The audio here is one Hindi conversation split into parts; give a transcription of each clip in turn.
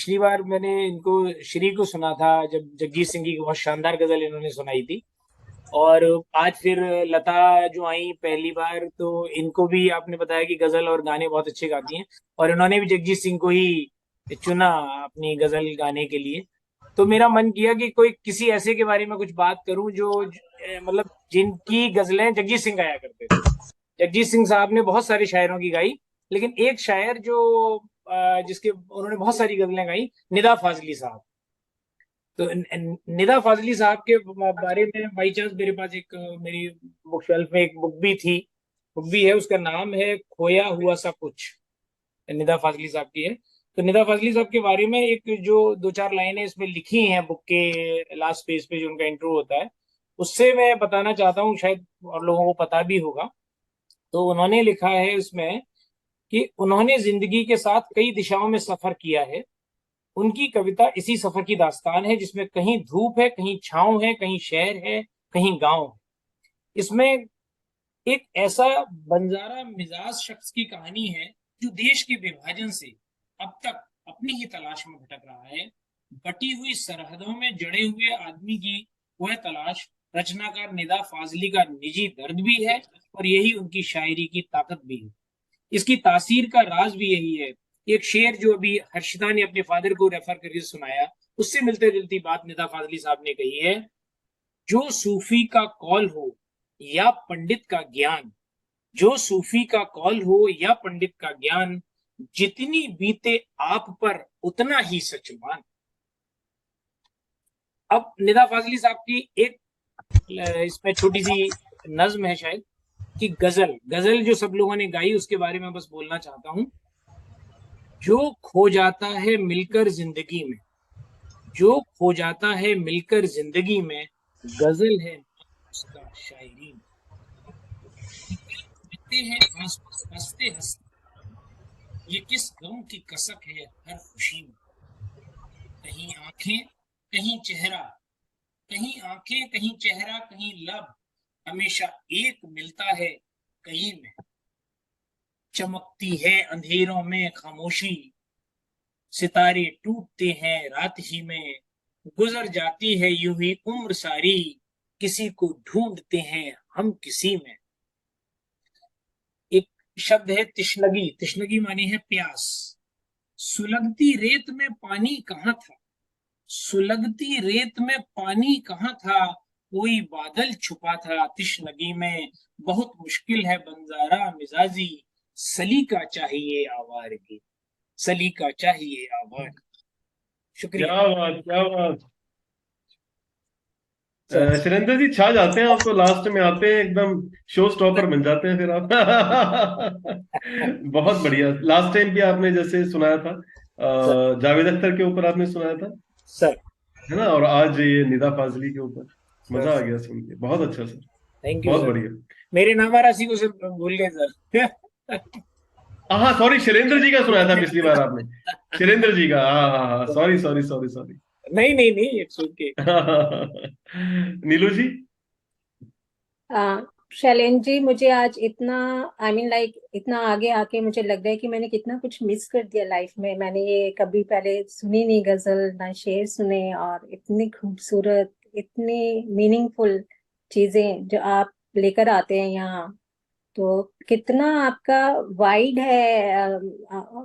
पिछली बार मैंने इनको श्री को सुना था जब जगजीत सिंह की बहुत शानदार गजल इन्होंने सुनाई थी। और आज फिर लता जो आई पहली बार, तो इनको भी आपने बताया कि गजल और गाने बहुत अच्छे गाती हैं, और इन्होंने भी जगजीत सिंह को ही चुना अपनी गजल गाने के लिए। तो मेरा मन किया कि कोई किसी ऐसे के बारे में कुछ बात करूं जो मतलब जिनकी गजलें जगजीत सिंह गाया करते थे। जगजीत सिंह साहब ने बहुत सारे शायरों की गाई, लेकिन एक शायर जो जिसके उन्होंने बहुत सारी गजलें गाई, निदा फाजली साहब। तो निदा फाजली साहब के बारे में बाई चांस मेरे पास एक मेरी बुक शेल्फ में एक बुक भी है, उसका नाम है खोया हुआ सा कुछ। निदा फाजली साहब की है। तो निदा फाजली साहब के बारे में एक जो दो चार लाइनें इसमें लिखी हैं बुक के लास्ट पेज पे जो उनका इंट्रो होता है, उससे मैं बताना चाहता हूँ, शायद और लोगों को पता भी होगा। तो उन्होंने लिखा है उसमें कि उन्होंने जिंदगी के साथ कई दिशाओं में सफर किया है। उनकी कविता इसी सफर की दास्तान है, जिसमें कहीं धूप है, कहीं छांव है, कहीं शहर है, कहीं गांव है। इसमें एक ऐसा बंजारा मिजाज शख्स की कहानी है जो देश के विभाजन से अब तक अपनी ही तलाश में भटक रहा है। बटी हुई सरहदों में जड़े हुए आदमी की वह तलाश रचनाकार निदा फाजली का निजी दर्द भी है, और यही उनकी शायरी की ताकत भी है। इसकी तासीर का राज भी यही है। एक शेर जो अभी हर्षिता ने अपने फादर को रेफर करके सुनाया, उससे मिलते जुलती बात निदा फाजली साहब ने कही है। जो सूफी का कौल हो या पंडित का ज्ञान, जो सूफी का कौल हो या पंडित का ज्ञान, जितनी बीते आप पर उतना ही सच मान। अब निदा फाजली साहब की एक इसमें छोटी सी नज्म है शायद, कि गजल गजल जो सब लोगों ने गाई उसके बारे में बस बोलना चाहता हूं। जो खो जाता है मिलकर जिंदगी में, जो खो जाता है मिलकर जिंदगी में, गजल है उसका शायरी में। कहते हैं हंसते हंसते, ये किस गम की कसक है हर खुशी में। कहीं आंखें, कहीं चेहरा, कहीं आंखें, कहीं चेहरा, कहीं लब, हमेशा एक मिलता है कहीं में। चमकती है अंधेरों में खामोशी, सितारे टूटते हैं रात ही में। गुजर जाती है यूं ही उम्र सारी, किसी को ढूंढते हैं हम किसी में। एक शब्द है तिश्नगी, तिश्नगी मानी है प्यास। सुलगती रेत में पानी कहाँ था, सुलगती रेत में पानी कहाँ था, कोई बादल छुपा था तिश्नगी में। बहुत मुश्किल है बंजारा मिजाजी, सलीका चाहिए आवारगी, सलीका चाहिए आवारगी। शुक्रिया। क्या बात, क्या बात। सर। सुरेंद्र जी छा जाते हैं आप तो, लास्ट में आते हैं एकदम, शो स्टॉपर बन जाते हैं फिर आप। बहुत बढ़िया। लास्ट टाइम भी आपने जैसे सुनाया था, सर। जावेद अख्तर के ऊपर आपने सुनाया था, सर। है ना, और आज ये निदा फाजली के ऊपर। सर। मजा आ गया सुन के, बहुत अच्छा सर। थैंक यू बहुत सर। बढ़िया। मेरे नामारासी को सब भूल गए सर। हाँ सॉरी, शैलेंद्र जी का सुनाया था पिछली बार आपने। शैलेंद्र जी का, हाँ हाँ हाँ, सॉरी सॉरी सॉरी सॉरी। नहीं नहीं नहीं, इट्स ओके। नीलू जी। आ, शैलेंद्र जी, मुझे आज इतना लाइक इतना आगे आके मुझे लग रहा है कि मैंने कितना कुछ मिस कर दिया लाइफ में। मैंने ये कभी पहले सुनी नहीं गजल, ना शेर सुने, और इतनी खूबसूरत, इतनी मीनिंगफुल चीजें जो आप लेकर आते हैं यहाँ। तो कितना आपका वाइड है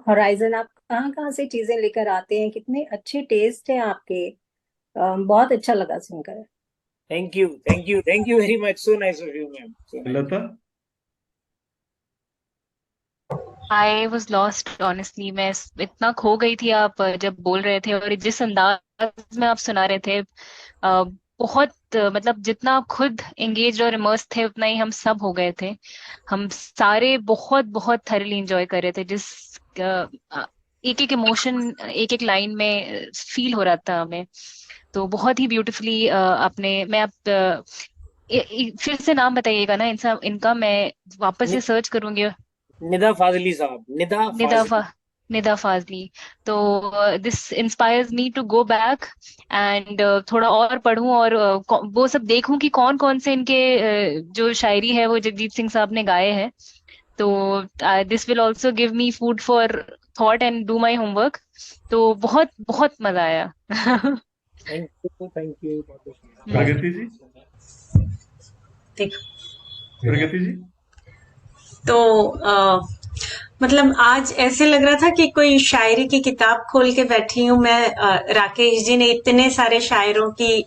होराइजन, आप कहाँ कहाँ से चीजें लेकर आते हैं, कितने अच्छे टेस्ट हैं आपके। बहुत अच्छा लगा सुनकर। Thank you, thank you, thank you very much. So nice of you ma'am, so nice. Lata. I was lost honestly. मैं इतना खो गई थी आप जब बोल रहे थे, और जिस अंदाज में आप सुना रहे थे, बहुत मतलब जितना आप खुद एंगेज और इमर्स थे उतना ही हम सब हो गए थे। हम सारे बहुत बहुत थरली इंजॉय कर रहे थे। जिस एक एक इमोशन एक एक लाइन में फील हो रहा था हमें। तो बहुत ही ब्यूटीफुली आपने, मैं आप फिर से नाम बताइएगा ना इनसा, इनका मैं वापस से सर्च करूंगी। निदा फाजली साहब, निदा निदा फाजली। निदा फाजली। तो this inspires me to go back and थोड़ा और पढूं, और वो सब देखूं कि कौन कौन से इनके जो शायरी है वो जगजीत सिंह साहब ने गाए हैं। तो this will also give me food for thought and do my homework. तो बहुत बहुत मजा आया। Thank you, thank you. Pragati ji, देखो, प्रगति जी। तो मतलब आज ऐसे लग रहा था कि कोई शायरी की किताब खोल के बैठी हूँ मैं। राकेश जी ने इतने सारे शायरों की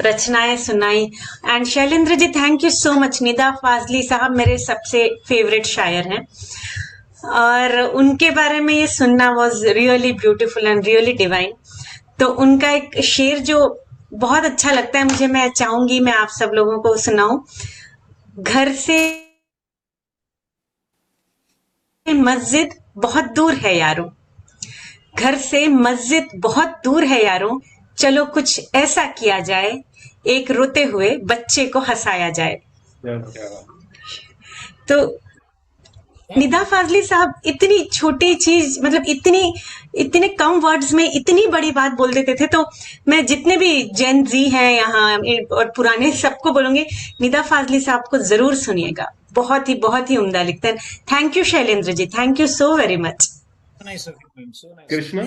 रचनाएं सुनाई। And Shailendra ji, thank you so much. Nida Fazli साहब मेरे सबसे फेवरेट शायर हैं, और उनके बारे में ये सुनना was really beautiful and really divine. तो उनका एक शेर जो बहुत अच्छा लगता है मुझे, मैं चाहूंगी मैं आप सब लोगों को सुनाऊं। घर से मस्जिद बहुत दूर है यारों, घर से मस्जिद बहुत दूर है यारों, चलो कुछ ऐसा किया जाए, एक रोते हुए बच्चे को हंसाया जाए। क्या बात। तो निदा फाजली साहब इतनी छोटी चीज, मतलब इतने कम वर्ड्स में इतनी बड़ी बात बोल देते थे। तो मैं जितने भी जेन जी हैं यहाँ और पुराने सबको बोलूंगी, निदा फाजली साहब को जरूर सुनिएगा, बहुत ही उम्दा लिखते हैं। Thank you Shailendra ji, thank you so very much. Nice of you, so nice. Krishna.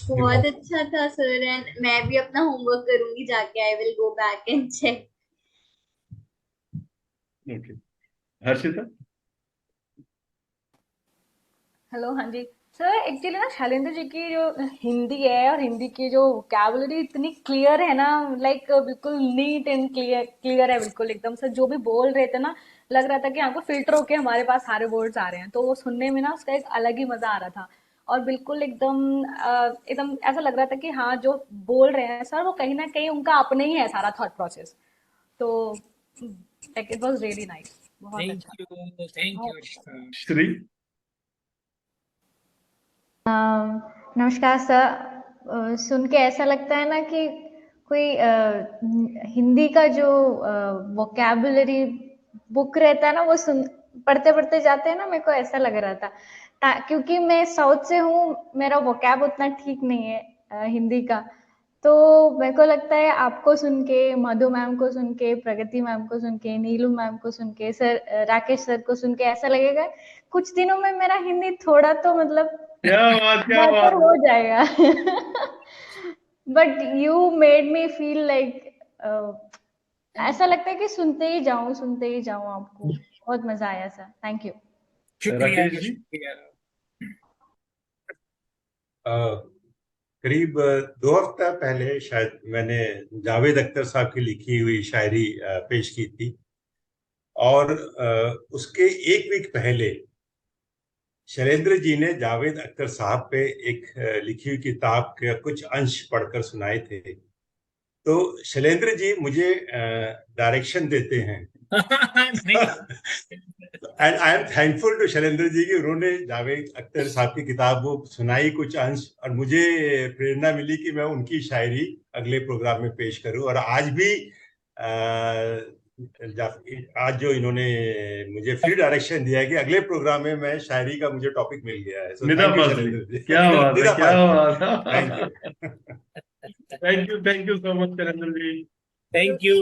बहुत अच्छा था सर, एंड मैं भी अपना होमवर्क करूंगी जाके। I will go back and check. Okay, Harshita. Hello, हाँ जी सर। एक्चुअली ना शैलेंद्र जी की जो हिंदी है और हिंदी की जो वोकैबुलरी इतनी क्लियर है ना, लाइक बिल्कुल नीट एंड क्लियर है, बिल्कुल एकदम से जो भी बोल रहे थे ना, लग रहा था कि आपको फिल्टर होके हमारे पास सारे वर्ड्स आ रहे हैं। तो वो सुनने में ना उसका एक अलग ही मजा आ रहा था, और बिल्कुल एकदम ऐसा लग रहा था कि हाँ, जो बोल रहे हैं सर वो कहीं ना कहीं उनका अपने ही है सारा थॉट प्रोसेस। तो like it was really nice, बहुत थैंक अच्छा। You, thank you. श्री। नमस्कार सर। सुन के ऐसा लगता है ना कि कोई हिंदी का जो वोकैबुलरी बुक रहता है ना, वो पढ़ते पढ़ते जाते हैं ना, मेरे को ऐसा लग रहा था। क्योंकि मैं साउथ से हूँ, मेरा वोकैब उतना ठीक नहीं है हिंदी का। तो मेरे को लगता है आपको सुन के, मधु मैम को सुन के, प्रगति मैम को सुन के, नीलू मैम को सुन के, सर राकेश सर को सुन के ऐसा लगेगा कुछ दिनों में मेरा हिंदी थोड़ा तो मतलब क्या बात, क्या बेहतर बात। हो जाएगा। But you made me feel like ऐसा लगता है कि सुनते ही जाऊं। आपको बहुत मजा आया सर, थैंक यू। शुक्रिया, राकेश जी। शुक्रिया। करीब 2 हफ्ता पहले शायद मैंने जावेद अख्तर साहब की लिखी हुई शायरी पेश की थी, और उसके एक वीक पहले शैलेंद्र जी ने जावेद अख्तर साहब पे एक लिखी हुई किताब के कुछ अंश पढ़कर सुनाए थे। तो शैलेंद्र जी मुझे डायरेक्शन देते हैं and I am thankful to Shailendra ji कि उन्होंने जावेद अख्तर साहब की किताब वो सुनाई कुछ अंश, और मुझे प्रेरणा मिली कि मैं उनकी शायरी अगले प्रोग्राम में पेश करूं। और आज भी आज जो इन्होंने मुझे फ्री डायरेक्शन दिया है कि अगले प्रोग्राम में मैं शायरी का मुझे टॉपिक मिल गया है। निदा फाजली, क्या बात है, क्या बात है। Thank you so much Shailendra ji. Thank you.